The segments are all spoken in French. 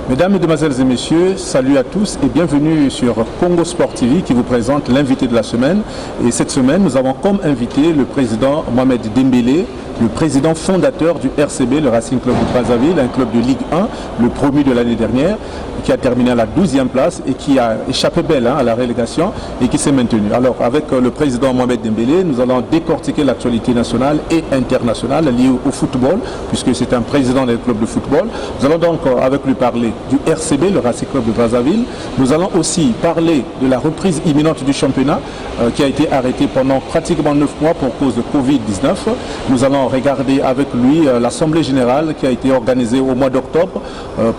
Mesdames, Mesdemoiselles et Messieurs, salut à tous et bienvenue sur Congo Sport TV qui vous présente l'invité de la semaine. Et cette semaine, nous avons comme invité le président Mohamed Dembélé, le président fondateur du RCB, le Racing Club de Brazzaville, un club de Ligue 1, le promu de l'année dernière, qui a terminé à la 12e place et qui a échappé belle à la relégation et qui s'est maintenu. Alors, avec le président Mohamed Dembélé, nous allons décortiquer l'actualité nationale et internationale liée au football, puisque c'est un président d'un club de football. Nous allons donc avec lui parler du RCB, le Racing Club de Brazzaville. Nous allons aussi parler de la reprise imminente du championnat qui a été arrêté pendant pratiquement 9 mois pour cause de Covid-19. Nous allons regarder avec lui l'Assemblée générale qui a été organisée au mois d'octobre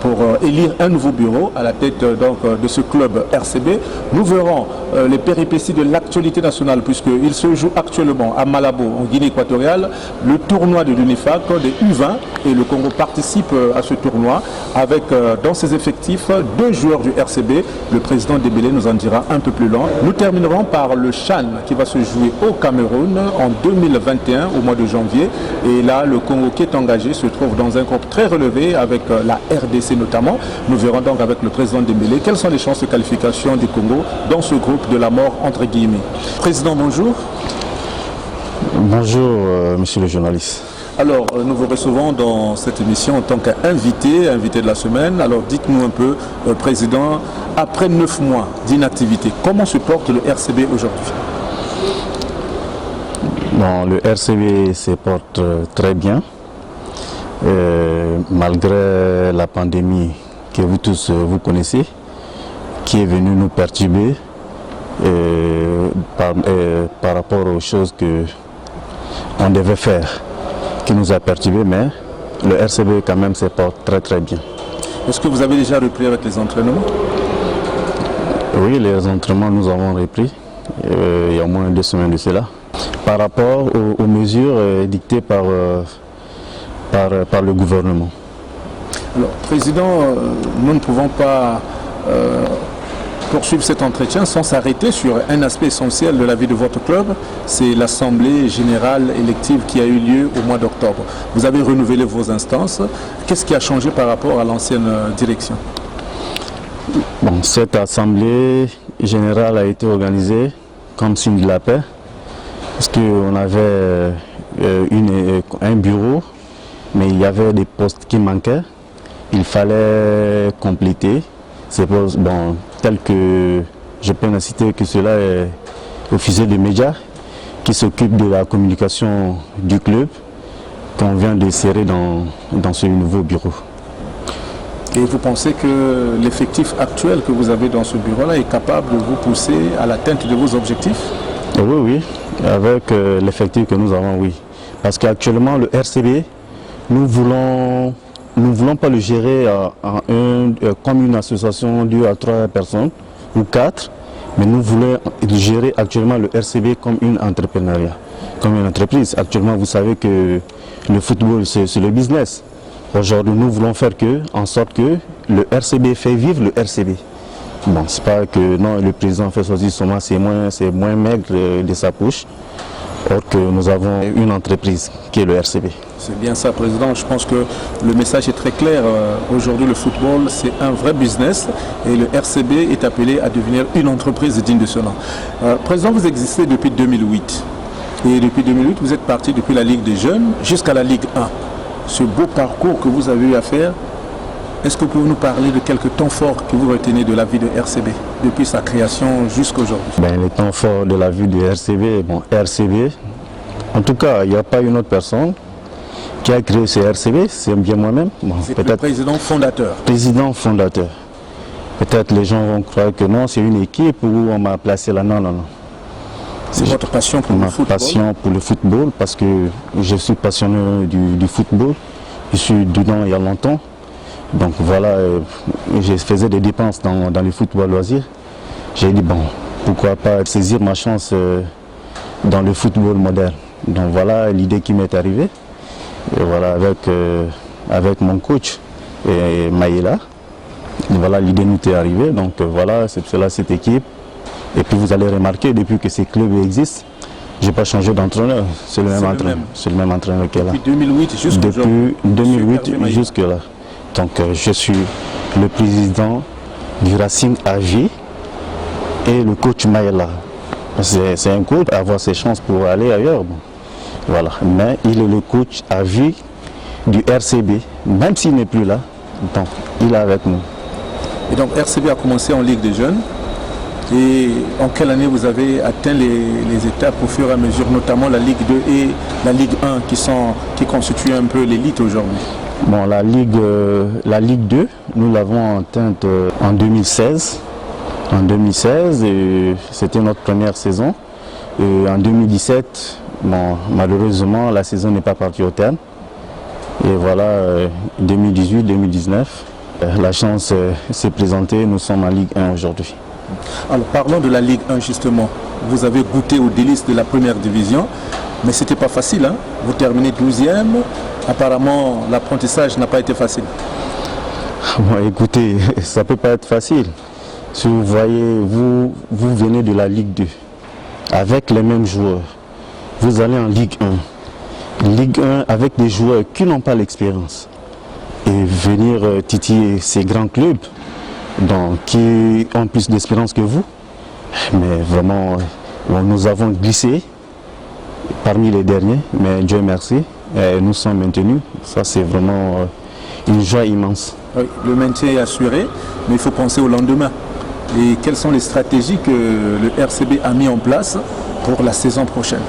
pour élire un nouveau bureau à la tête de ce club RCB. Nous verrons les péripéties de l'actualité nationale puisqu'il se joue actuellement à Malabo, en Guinée équatoriale, le tournoi de l'UNIFAC des U20 et le Congo participe à ce tournoi avec dans ses effectifs 2 joueurs du RCB. Le président Dembélé nous en dira un peu plus long. Nous terminerons par le CHAN qui va se jouer au Cameroun en 2021 au mois de janvier. Et là, le Congo qui est engagé se trouve dans un groupe très relevé avec la RDC notamment. Nous verrons donc avec le président Dembélé quelles sont les chances de qualification du Congo dans ce groupe de la mort entre guillemets. Président, bonjour. Bonjour, monsieur le journaliste. Alors, nous vous recevons dans cette émission en tant qu'invité, invité de la semaine. Alors, dites-nous un peu, Président, après 9 mois d'inactivité, comment se porte le RCB aujourd'hui? Bon, le RCB se porte très bien, malgré la pandémie que vous tous vous connaissez, qui est venue nous perturber par rapport aux choses qu'on devait faire, qui nous a perturbés, mais le RCB quand même se porte très très bien. Est-ce que vous avez déjà repris avec les entraînements? Oui, les entraînements nous avons repris il y a au moins 2 semaines de cela. Par rapport aux mesures dictées par le gouvernement. Alors, Président, nous ne pouvons pas poursuivre cet entretien sans s'arrêter sur un aspect essentiel de la vie de votre club, c'est l'Assemblée générale élective qui a eu lieu au mois d'octobre. Vous avez renouvelé vos instances. Qu'est-ce qui a changé par rapport à l'ancienne direction? Bon, cette Assemblée générale a été organisée comme signe de la paix, parce qu'on avait un bureau, mais il y avait des postes qui manquaient. Il fallait compléter. C'est bon, tel que je peux citer que cela est l'officier de médias qui s'occupe de la communication du club qu'on vient de serrer dans ce nouveau bureau. Et vous pensez que l'effectif actuel que vous avez dans ce bureau-là est capable de vous pousser à l'atteinte de vos objectifs? Oui, avec l'effectif que nous avons, oui. Parce qu'actuellement, le RCB, nous voulons pas le gérer comme une association de 2 à 3 personnes ou 4, mais nous voulons gérer actuellement le RCB comme une entrepreneuriat, comme une entreprise. Actuellement, vous savez que le football, c'est le business. Aujourd'hui, nous voulons faire en sorte que le RCB fait vivre le RCB. Bon, c'est pas que non, le président fait sortir son c'est moins maigre de sa poche, or que nous avons une entreprise qui est le RCB. C'est bien ça, Président. Je pense que le message est très clair. Aujourd'hui, le football, c'est un vrai business et le RCB est appelé à devenir une entreprise digne de ce nom. Président, vous existez depuis 2008 et depuis 2008, vous êtes parti depuis la Ligue des Jeunes jusqu'à la Ligue 1. Ce beau parcours que vous avez eu à faire, est-ce que vous pouvez nous parler de quelques temps forts que vous retenez de la vie de RCB depuis sa création jusqu'à aujourd'hui? Les temps forts de la vie du RCB, RCB, en tout cas, il n'y a pas une autre personne qui a créé ce RCB, c'est bien moi-même. C'est le président fondateur. Président fondateur. Peut-être les gens vont croire que non, c'est une équipe où on m'a placé là. Non. C'est votre passion pour le football? Ma passion pour le football, parce que je suis passionné du football. Je suis dedans il y a longtemps. Donc voilà, je faisais des dépenses dans le football loisir. J'ai dit, pourquoi pas saisir ma chance dans le football moderne. Donc voilà l'idée qui m'est arrivée. Et voilà, avec mon coach Maïla, voilà l'idée nous est arrivée. Donc voilà, c'est cela cette équipe. Et puis vous allez remarquer, depuis que ces clubs existent, je n'ai pas changé d'entraîneur. C'est le même entraîneur. C'est le même entraîneur qui est là. Depuis 2008 jusqu'à Depuis 2008 jusque là. Donc je suis le président du Racing AG et le coach Maïla. C'est un coach à avoir ses chances pour aller ailleurs. Bon. Voilà. Mais il est le coach à vie du RCB, même s'il n'est plus là, donc il est avec nous. Et donc RCB a commencé en Ligue des Jeunes. Et en quelle année vous avez atteint les étapes au fur et à mesure, notamment la Ligue 2 et la Ligue 1 qui constituent un peu l'élite aujourd'hui? Bon, la Ligue 2, nous l'avons atteinte en 2016. En 2016, c'était notre première saison. Et en 2017, bon, malheureusement, la saison n'est pas partie au terme. Et voilà, 2018-2019, la chance s'est présentée, nous sommes en Ligue 1 aujourd'hui. Alors parlons de la Ligue 1 justement. Vous avez goûté aux délices de la première division, mais c'était pas facile. Hein? Vous terminez 12e, apparemment l'apprentissage n'a pas été facile. Bon, écoutez, ça peut pas être facile. Si vous voyez, vous venez de la Ligue 2, avec les mêmes joueurs. Vous allez en Ligue 1. Ligue 1 avec des joueurs qui n'ont pas l'expérience. Et venir titiller ces grands clubs, donc, qui ont plus d'espérance que vous. Mais vraiment, nous avons glissé parmi les derniers, mais Dieu merci, nous sommes maintenus. Ça, c'est vraiment une joie immense. Oui, le maintien est assuré, mais il faut penser au lendemain. Et quelles sont les stratégies que le RCB a mis en place pour la saison prochaine?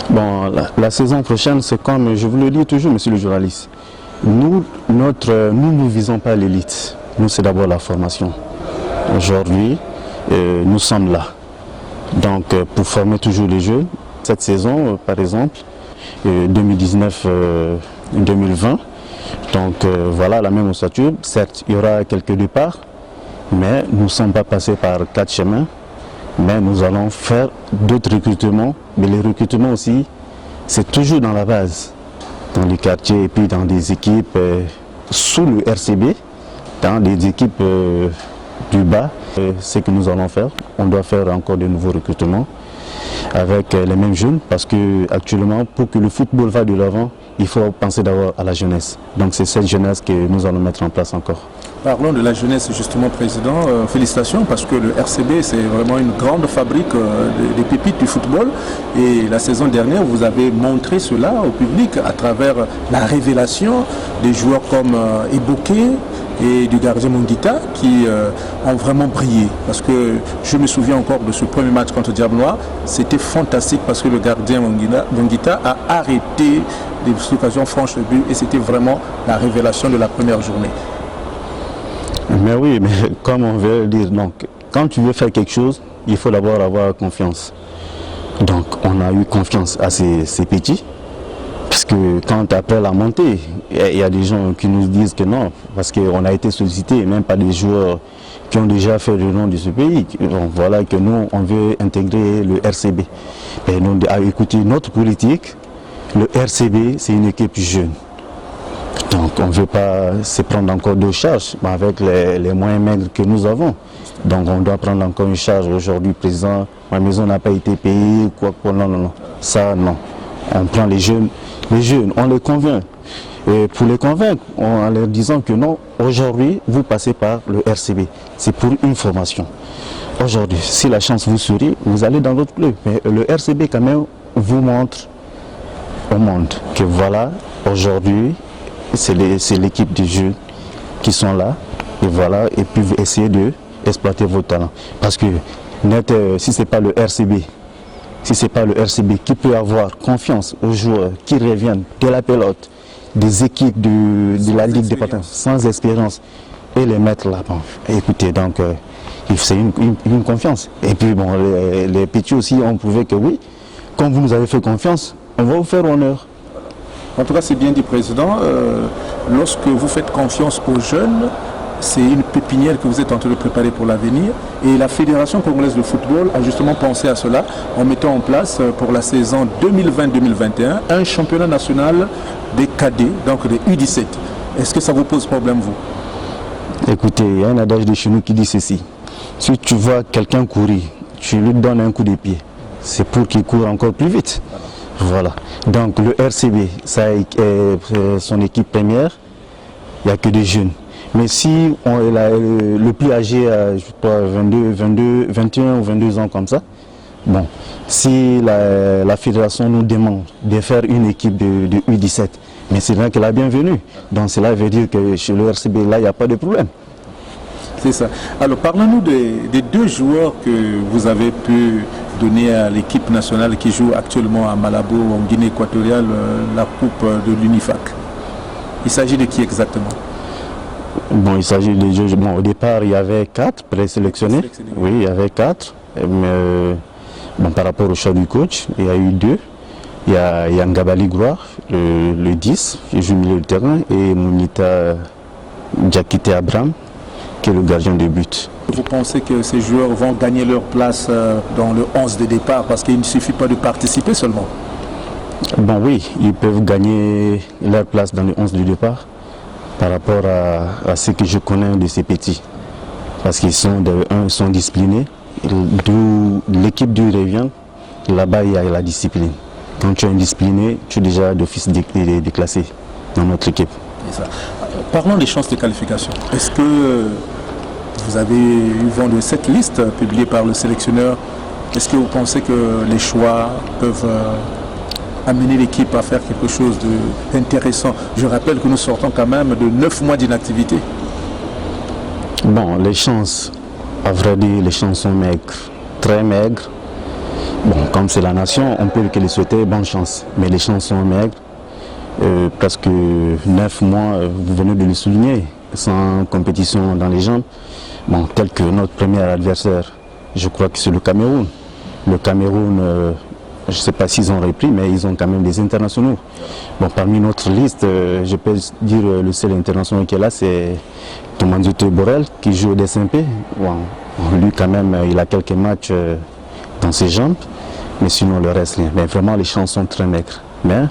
Bon, la saison prochaine, c'est comme je vous le dis toujours, monsieur le journaliste. Nous ne visons pas l'élite. Nous, c'est d'abord la formation. Aujourd'hui, nous sommes là. Donc, pour former toujours les jeunes, cette saison, par exemple, 2019-2020, donc voilà, la même ossature. Certes, il y aura quelques départs, mais nous ne sommes pas passés par 4 chemins. Mais nous allons faire d'autres recrutements. Mais les recrutements aussi, c'est toujours dans la base, dans les quartiers et puis dans des équipes sous le RCB. Dans des équipes du bas, ce que nous allons faire, on doit faire encore de nouveaux recrutements avec les mêmes jeunes parce que actuellement, pour que le football va de l'avant, il faut penser d'abord à la jeunesse. Donc c'est cette jeunesse que nous allons mettre en place encore. Parlons de la jeunesse justement, Président. Félicitations parce que le RCB c'est vraiment une grande fabrique des pépites du football. Et la saison dernière, vous avez montré cela au public à travers la révélation des joueurs comme Eboké et du gardien Mongita qui ont vraiment brillé. Parce que je me souviens encore de ce premier match contre Diable Noir. C'était fantastique parce que le gardien Mongita a arrêté des occasions franches de but et c'était vraiment la révélation de la première journée. Mais oui, mais comme on veut dire, donc, quand tu veux faire quelque chose, il faut d'abord avoir confiance. Donc on a eu confiance à ces petits. Parce que quand après la montée, il y a des gens qui nous disent que non, parce qu'on a été sollicité, même pas des joueurs qui ont déjà fait le nom de ce pays. Donc voilà que nous, on veut intégrer le RCB. Et nous, à écouter notre politique, le RCB, c'est une équipe jeune. Donc on ne veut pas se prendre encore de charges avec les moyens maigres que nous avons. Donc on doit prendre encore une charge. Aujourd'hui, président, ma maison n'a pas été payée, quoi, non, non, non. Ça, non. On prend les jeunes, on les convainc. Et pour les convaincre, en leur disant que non, aujourd'hui, vous passez par le RCB. C'est pour une formation. Aujourd'hui, si la chance vous sourit, vous allez dans votre club. Mais le RCB, quand même, vous montre au monde que voilà, aujourd'hui, c'est l'équipe des jeunes qui sont là. Et voilà, et puis vous essayez d'exploiter vos talents. Parce que si ce n'est pas le RCB, si ce n'est pas le RCB qui peut avoir confiance aux joueurs qui reviennent de la pelote, des équipes de la Ligue départementale sans expérience et les mettre là. Bon, écoutez, donc c'est une confiance. Et puis bon, les petits aussi ont prouvé que oui, comme vous nous avez fait confiance, on va vous faire honneur. En tout cas, c'est bien dit, Président. Lorsque vous faites confiance aux jeunes, c'est une pépinière que vous êtes en train de préparer pour l'avenir. Et la Fédération congolaise de football a justement pensé à cela en mettant en place pour la saison 2020-2021 un championnat national des cadets, donc des U17. Est-ce que ça vous pose problème, vous? Écoutez, il y a un adage de chez nous qui dit ceci. Si tu vois quelqu'un courir, tu lui donnes un coup de pied. C'est pour qu'il court encore plus vite. Voilà. Donc le RCB, ça son équipe première, il n'y a que des jeunes. Mais si le plus âgé a, je crois, 21 ou 22 ans comme ça, bon, si la fédération nous demande de faire une équipe de U17, mais c'est vrai que la bienvenue. Donc cela veut dire que chez le RCB, là, il n'y a pas de problème. C'est ça. Alors parlons-nous des deux joueurs que vous avez pu donner à l'équipe nationale qui joue actuellement à Malabo, en Guinée équatoriale, la coupe de l'UNIFAC. Il s'agit de qui exactement? Bon, il s'agit de jeux. Bon, au départ, il y avait 4 présélectionnés. Oui, il y avait 4. Mais bon, par rapport au choix du coach, il y a eu 2. Il y a Ngabali Groir, le 10, qui joue au milieu de terrain, et Mounita Diakité Abraham, qui est le gardien de but. Vous pensez que ces joueurs vont gagner leur place dans le 11 de départ parce qu'il ne suffit pas de participer seulement? Bon, oui, ils peuvent gagner leur place dans le 11 de départ par rapport à ce que je connais de ces petits. Parce qu'ils sont, ils sont disciplinés. D'où l'équipe du revient, là-bas il y a la discipline. Quand tu es indiscipliné, tu es déjà d'office déclassé dans notre équipe. Ça. Parlons des chances de qualification. Est-ce que vous avez eu vent de cette liste publiée par le sélectionneur? Est-ce que vous pensez que les choix peuvent amener l'équipe à faire quelque chose d'intéressant? Je rappelle que nous sortons quand même de 9 mois d'inactivité. Bon, les chances, à vrai dire, les chances sont maigres, très maigres. Bon, comme c'est la nation, on peut que les souhaiter bonne chance, mais les chances sont maigres. Presque 9 mois, vous venez de le souligner, sans compétition dans les jambes. Bon, tel que notre premier adversaire, je crois que c'est le Cameroun. Le Cameroun, je ne sais pas s'ils ont repris, mais ils ont quand même des internationaux. Bon, parmi notre liste, je peux dire le seul international qui est là, c'est Tomanzouto Borel, qui joue au DSMP. Bon, lui, quand même, il a quelques matchs dans ses jambes, mais sinon le reste, rien. Mais vraiment, les chances sont très maigres. Mais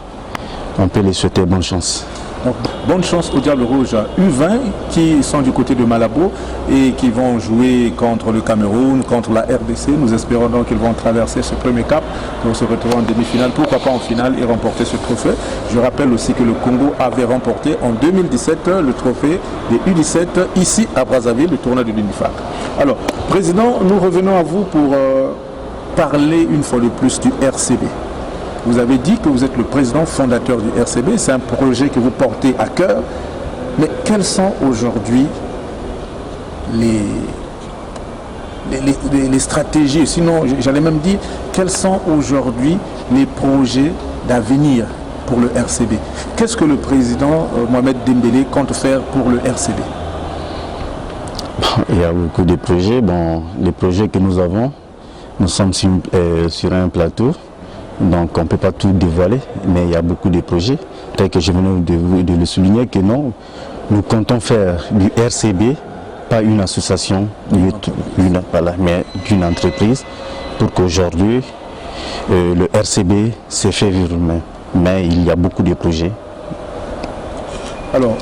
on peut les souhaiter bonne chance. Donc, bonne chance au Diable Rouge U20 qui sont du côté de Malabo et qui vont jouer contre le Cameroun, contre la RDC. Nous espérons donc qu'ils vont traverser ce premier cap pour se retrouver en demi-finale, pourquoi pas en finale et remporter ce trophée. Je rappelle aussi que le Congo avait remporté en 2017 le trophée des U17 ici à Brazzaville, le tournoi de l'UNIFAC. Alors, Président, nous revenons à vous pour parler une fois de plus du RCB. Vous avez dit que vous êtes le président fondateur du RCB, c'est un projet que vous portez à cœur. Mais quelles sont aujourd'hui les stratégies, sinon j'allais même dire, quels sont aujourd'hui les projets d'avenir pour le RCB? Qu'est-ce que le président Mohamed Dembélé compte faire pour le RCB? Il y a beaucoup de projets. Bon, les projets que nous avons, nous sommes sur un plateau. Donc on ne peut pas tout dévoiler, mais il y a beaucoup de projets. Tel que je venais de le souligner, que non, nous comptons faire du RCB, pas une association, mais d'une entreprise, pour qu'aujourd'hui, le RCB se fait vivre. Mais il y a beaucoup de projets. Alors,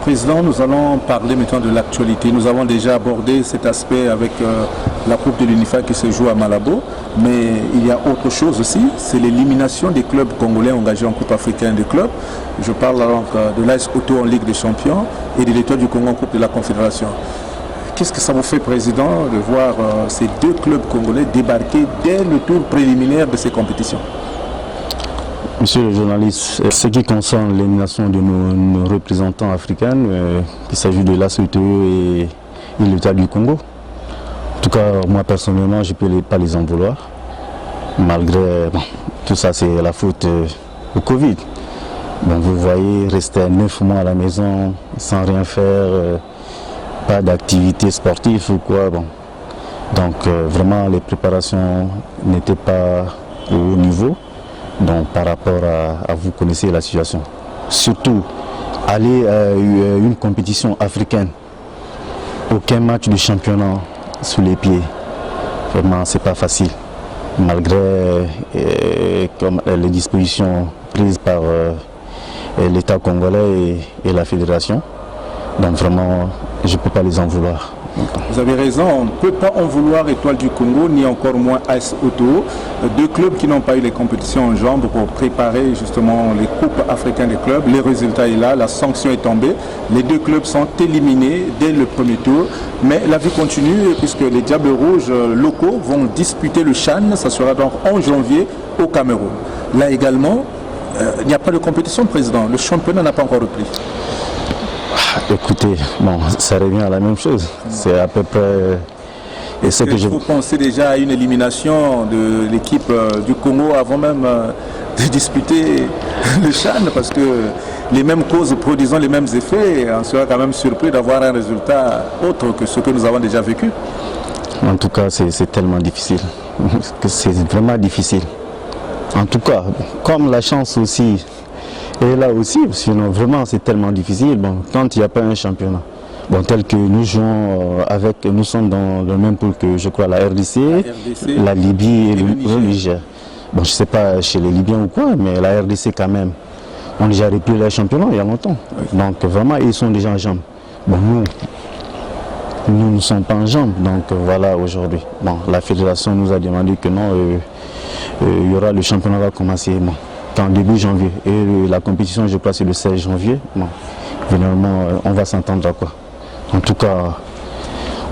Président, nous allons parler maintenant de l'actualité. Nous avons déjà abordé cet aspect avec la Coupe de l'UNIFAC qui se joue à Malabo, mais il y a autre chose aussi, c'est l'élimination des clubs congolais engagés en Coupe africaine des clubs. Je parle donc de l'AS Auto en Ligue des Champions et de l'Étoile du Congo en Coupe de la Confédération. Qu'est-ce que ça vous fait, Président, de voir ces deux clubs congolais débarquer dès le tour préliminaire de ces compétitions? Monsieur le journaliste, ce qui concerne l'élimination de nos représentants africains, il s'agit de l'AS-Auto et l'État du Congo. En tout cas, moi personnellement, je ne peux pas les en vouloir. Malgré tout ça, c'est la faute au Covid. Bon, vous voyez, rester 9 mois à la maison sans rien faire, pas d'activité sportive ou quoi. Bon. Donc vraiment, les préparations n'étaient pas au haut niveau. Donc par rapport à vous connaissez la situation. Surtout, aller à une compétition africaine, aucun match de championnat sous les pieds, vraiment c'est pas facile. Malgré les dispositions prises par l'État congolais et la fédération. Donc vraiment, je ne peux pas les en vouloir. Vous avez raison, on ne peut pas en vouloir Étoile du Congo, ni encore moins AS Auto, deux clubs qui n'ont pas eu les compétitions en jambes pour préparer justement les coupes africaines des clubs. Les résultats est là, la sanction est tombée. Les deux clubs sont éliminés dès le premier tour, mais la vie continue puisque les Diables Rouges locaux vont disputer le CHAN, ça sera donc en janvier au Cameroun. Là également, il n'y a pas de compétition, président, le championnat n'a pas encore repris. Écoutez, bon, ça revient à la même chose. C'est à peu près. Et ce que vous pensez déjà à une élimination de l'équipe du Congo avant même de disputer le CHAN, parce que les mêmes causes produisant les mêmes effets, on sera quand même surpris d'avoir un résultat autre que ce que nous avons déjà vécu. En tout cas, c'est tellement difficile. C'est vraiment difficile. En tout cas, comme la chance aussi. Et là aussi, sinon vraiment c'est tellement difficile. Bon, quand il n'y a pas un championnat, bon, tel que nous jouons nous sommes dans le même pool que je crois la RDC, la Libye et le Niger. Bon, je ne sais pas chez les Libyens ou quoi, mais la RDC quand même, on a déjà repris le championnat il y a longtemps. Oui. Donc vraiment, ils sont déjà en jambes. Bon, nous ne sommes pas en jambes. Donc voilà, aujourd'hui, bon, la fédération nous a demandé que non, il y aura le championnat va commencer. Bon, en début janvier et la compétition je crois c'est le 16 janvier. Bon, finalement on va s'entendre à quoi. En tout cas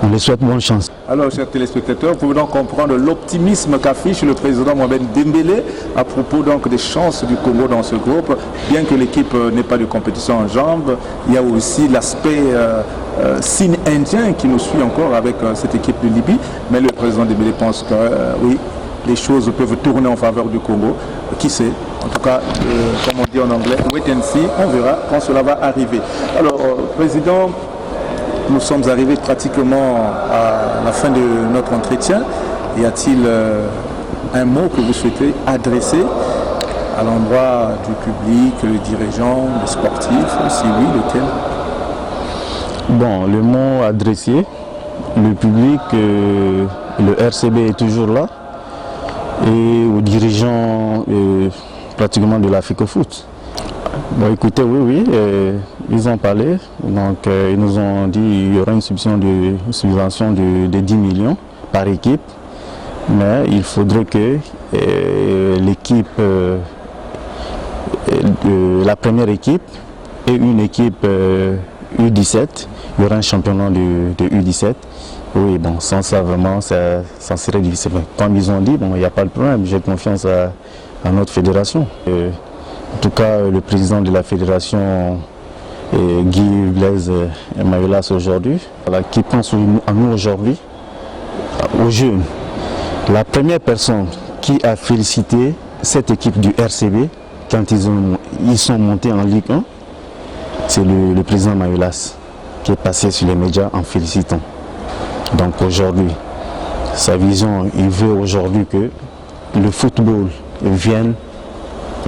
on les souhaite bonne chance. Alors chers téléspectateurs, vous pouvez donc comprendre l'optimisme qu'affiche le président Mohamed Dembélé à propos donc des chances du Congo dans ce groupe. Bien que l'équipe n'ait pas de compétition en jambes, il y a aussi l'aspect signe indien qui nous suit encore avec cette équipe de Libye, mais le président Dembélé pense que oui, les choses peuvent tourner en faveur du Congo. Qui sait? En tout cas, comme on dit en anglais, wait and see, on verra quand cela va arriver. Alors, Président, nous sommes arrivés pratiquement à la fin de notre entretien. Y a-t-il un mot que vous souhaitez adresser à l'endroit du public, les dirigeants, les sportifs? Si oui, lequel? Bon, le mot adressé, le public, le RCB est toujours là. Et aux dirigeants pratiquement de l'Afrique au foot. Bon, écoutez, oui, ils ont parlé, donc ils nous ont dit qu'il y aura une subvention de 10 millions par équipe, mais il faudrait que l'équipe, la première équipe et une équipe U17, il y aura un championnat de U17. Oui, bon, sans ça vraiment, ça serait difficile. Comme ils ont dit, bon, il n'y a pas de problème, j'ai confiance à notre fédération. En tout cas, le président de la fédération, Guy Blaise Mayolas aujourd'hui, qui pense à nous aujourd'hui, aux jeunes. La première personne qui a félicité cette équipe du RCB quand ils sont montés en Ligue 1, c'est le président Mayolas qui est passé sur les médias en félicitant. Donc aujourd'hui, sa vision, il veut aujourd'hui que le football vienne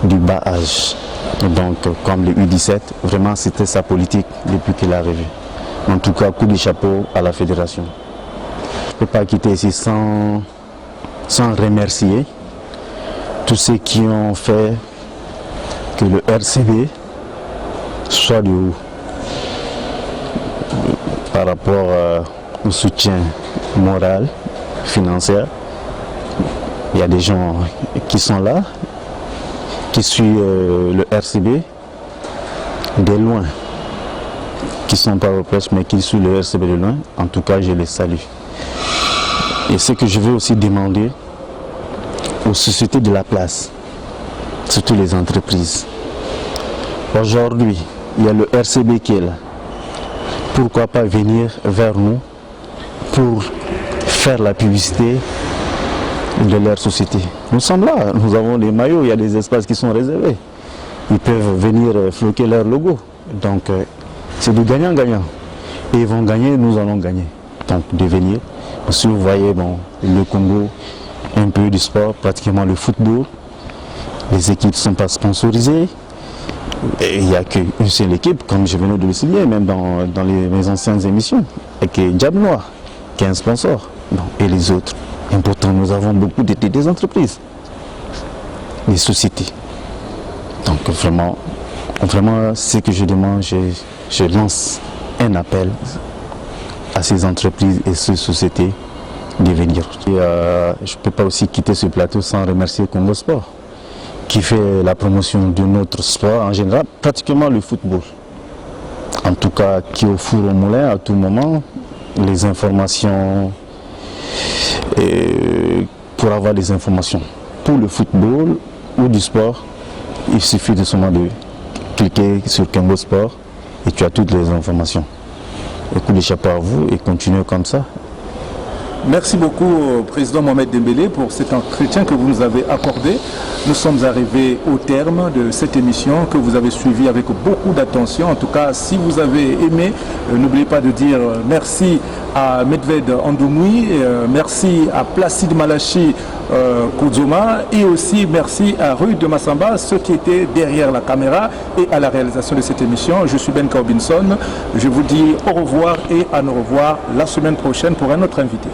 du bas âge. Donc comme le U17, vraiment c'était sa politique depuis qu'il est arrivé. En tout cas, coup de chapeau à la fédération. Je ne peux pas quitter ici sans remercier tous ceux qui ont fait que le RCB soit de haut par rapport au soutien moral, financier. Il y a des gens qui sont là, qui suivent le RCB de loin, qui ne sont pas au presse, mais qui suivent le RCB de loin. En tout cas, je les salue. Et ce que je veux aussi demander aux sociétés de la place, surtout les entreprises. Aujourd'hui, il y a le RCB qui est là. Pourquoi pas venir vers nous pour faire la publicité de leur société. Nous sommes là, nous avons des maillots, il y a des espaces qui sont réservés. Ils peuvent venir floquer leur logo. Donc c'est du gagnant-gagnant. Et ils vont gagner, nous allons gagner. Donc de venir. Si vous voyez bon, le Congo, un peu du sport, pratiquement le football, les équipes ne sont pas sponsorisées. Et il n'y a qu'une seule équipe, comme je venais de le signer, même dans mes anciennes émissions, avec Diable Noir, qui est un sponsor. Bon, et les autres. Et pourtant, nous avons beaucoup des entreprises, des sociétés. Donc vraiment, ce que je demande, je lance un appel à ces entreprises et ces sociétés de venir. Et, je ne peux pas aussi quitter ce plateau sans remercier Congo Sport, qui fait la promotion de notre sport en général, pratiquement le football. En tout cas, qui est au four au moulin à tout moment, les informations, pour avoir des informations pour le football ou du sport, il suffit de seulement de cliquer sur Congo Sport et tu as toutes les informations. Et coup de chapeau à vous et continuez comme ça. Merci beaucoup, Président Mohamed Dembélé, pour cet entretien que vous nous avez accordé. Nous sommes arrivés au terme de cette émission que vous avez suivie avec beaucoup d'attention. En tout cas, si vous avez aimé, n'oubliez pas de dire merci à Medved Andoumoui, merci à Placide Malachi Koudzoma et aussi merci à Rue de Massamba, ceux qui étaient derrière la caméra et à la réalisation de cette émission. Je suis Ben Corbinson. Je vous dis au revoir et à nous revoir la semaine prochaine pour un autre invité.